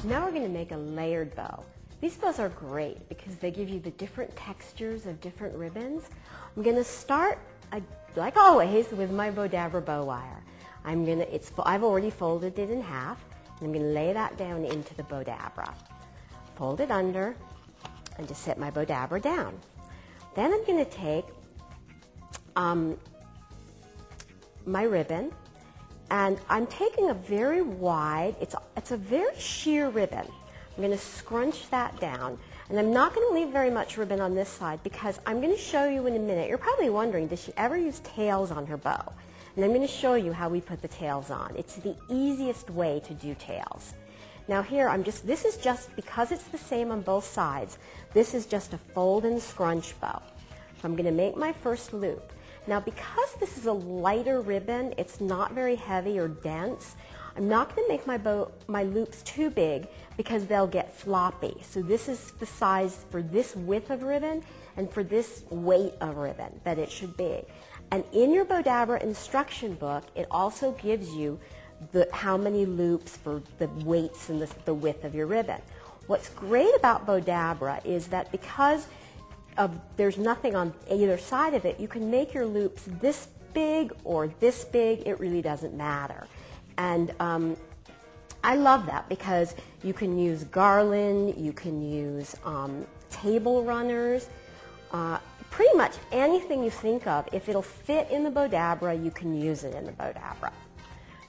Now we're going to make a layered bow. These bows are great because they give you the different textures of different ribbons. I'm going to start, like always, with my Bowdabra bow wire. I've already folded it in half, and I'm going to lay that down into the Bowdabra. Fold it under, and just set my Bowdabra down. Then I'm going to take my ribbon, and I'm taking a very wide, it's a very sheer ribbon. I'm going to scrunch that down, and I'm not going to leave very much ribbon on this side because I'm going to show you in a minute. You're probably wondering, does she ever use tails on her bow? And I'm going to show you how we put the tails on. It's the easiest way to do tails. Now here, this is just, because it's the same on both sides, this is just a fold and scrunch bow. So I'm going to make my first loop. Now because this is a lighter ribbon, it's not very heavy or dense, I'm not going to make my loops too big because they'll get floppy. So this is the size for this width of ribbon and for this weight of ribbon that it should be. And in your Bowdabra instruction book, it also gives you how many loops for the weights and the width of your ribbon. What's great about Bowdabra is that because there's nothing on either side of it, you can make your loops this big or this big, it really doesn't matter. And I love that because you can use garland, you can use table runners, pretty much anything you think of. If it'll fit in the Bowdabra, you can use it in the Bowdabra.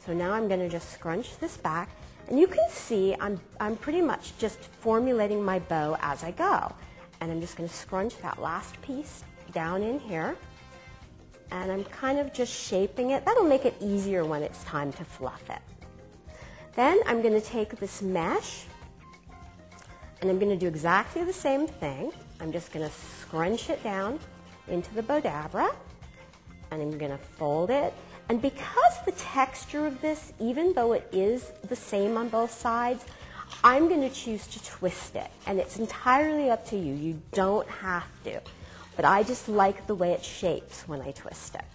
So now I'm going to just scrunch this back, and you can see I'm pretty much just formulating my bow as I go. And I'm just going to scrunch that last piece down in here, and I'm kind of just shaping it. That'll make it easier when it's time to fluff it. Then I'm going to take this mesh, and I'm going to do exactly the same thing. I'm just going to scrunch it down into the Bowdabra, and I'm going to fold it. And because the texture of this, even though it is the same on both sides, I'm going to choose to twist it, and it's entirely up to you. You don't have to, but I just like the way it shapes when I twist it.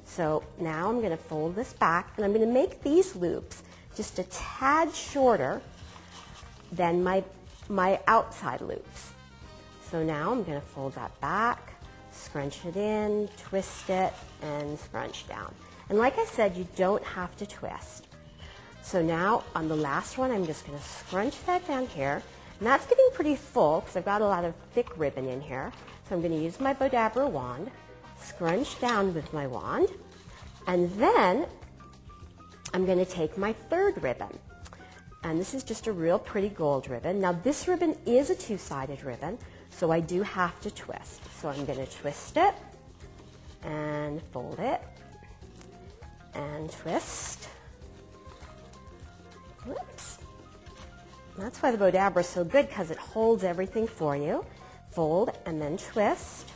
So now I'm going to fold this back, and I'm going to make these loops just a tad shorter than my outside loops. So now I'm going to fold that back, scrunch it in, twist it, and scrunch down. And like I said, you don't have to twist. So now on the last one, I'm just going to scrunch that down here. And that's getting pretty full because I've got a lot of thick ribbon in here. So I'm going to use my Bowdabra wand, scrunch down with my wand, and then I'm going to take my third ribbon. And this is just a real pretty gold ribbon. Now this ribbon is a two-sided ribbon, so I do have to twist. So I'm going to twist it and fold it and twist. Whoops. That's why the Bowdabra is so good, because it holds everything for you. Fold and then twist.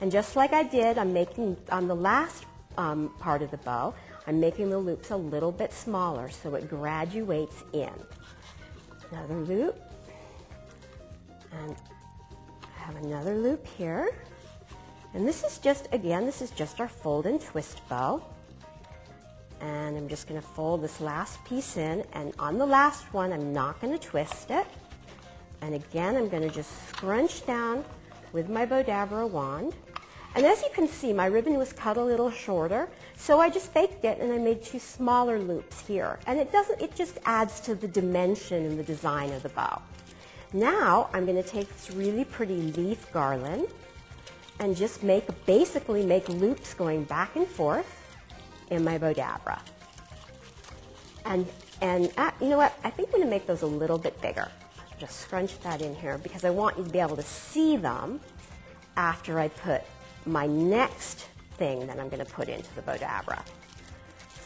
And just like I did, I'm making on the last part of the bow, I'm making the loops a little bit smaller so it graduates in. Another loop. And I have another loop here. And this is just, again, this is just our fold and twist bow. And I'm just going to fold this last piece in, and on the last one I'm not going to twist it. And again, I'm going to just scrunch down with my Bowdabra wand. And as you can see, my ribbon was cut a little shorter, so I just faked it and I made two smaller loops here. And it just adds to the dimension and the design of the bow. Now I'm going to take this really pretty leaf garland and just basically make loops going back and forth in my Bowdabra. And you know what? I think I'm going to make those a little bit bigger. Just scrunch that in here because I want you to be able to see them after I put my next thing that I'm going to put into the Bowdabra.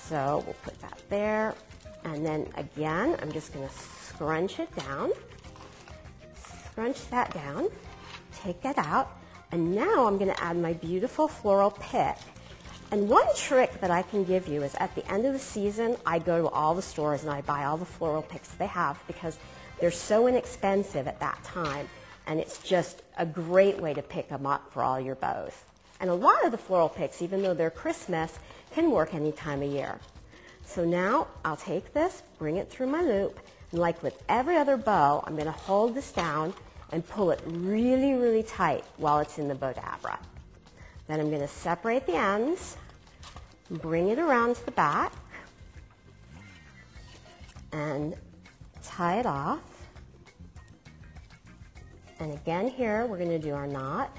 So we'll put that there. And then again, I'm just going to scrunch it down. Scrunch that down. Take that out. And now I'm going to add my beautiful floral pick. And one trick that I can give you is at the end of the season, I go to all the stores and I buy all the floral picks they have because they're so inexpensive at that time. And it's just a great way to pick them up for all your bows. And a lot of the floral picks, even though they're Christmas, can work any time of year. So now I'll take this, bring it through my loop, And like with every other bow, I'm going to hold this down and pull it really, really tight while it's in the Bowdabra. Then I'm going to separate the ends, bring it around to the back, and tie it off. And again here, we're going to do our knot.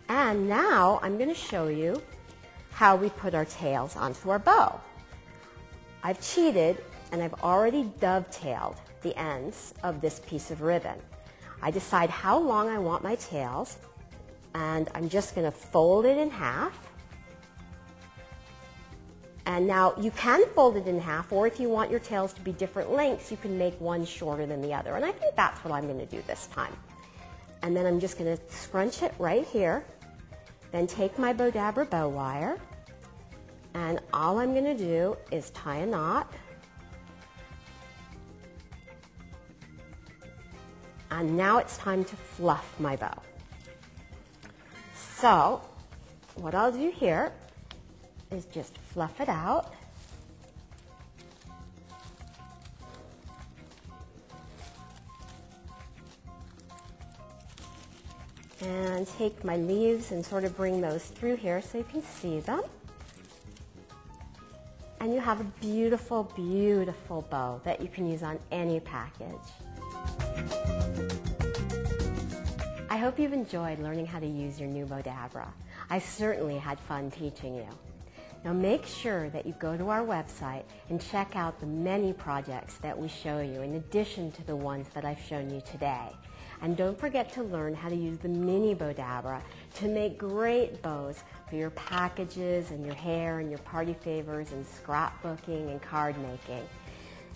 And now I'm going to show you how we put our tails onto our bow. I've cheated and I've already dovetailed the ends of this piece of ribbon. I decide how long I want my tails, and I'm just going to fold it in half. And now you can fold it in half, or if you want your tails to be different lengths, you can make one shorter than the other. And I think that's what I'm going to do this time. And then I'm just going to scrunch it right here, then take my Bowdabra bow wire, and all I'm going to do is tie a knot. And now it's time to fluff my bow. So what I'll do here is just fluff it out. And take my leaves and sort of bring those through here so you can see them. And you have a beautiful, beautiful bow that you can use on any package. I hope you've enjoyed learning how to use your new Bowdabra. I certainly had fun teaching you. Now make sure that you go to our website and check out the many projects that we show you in addition to the ones that I've shown you today. And don't forget to learn how to use the mini Bowdabra to make great bows for your packages and your hair and your party favors and scrapbooking and card making.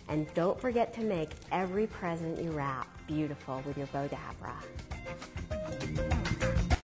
And don't forget to make every present you wrap beautiful with your Bowdabra.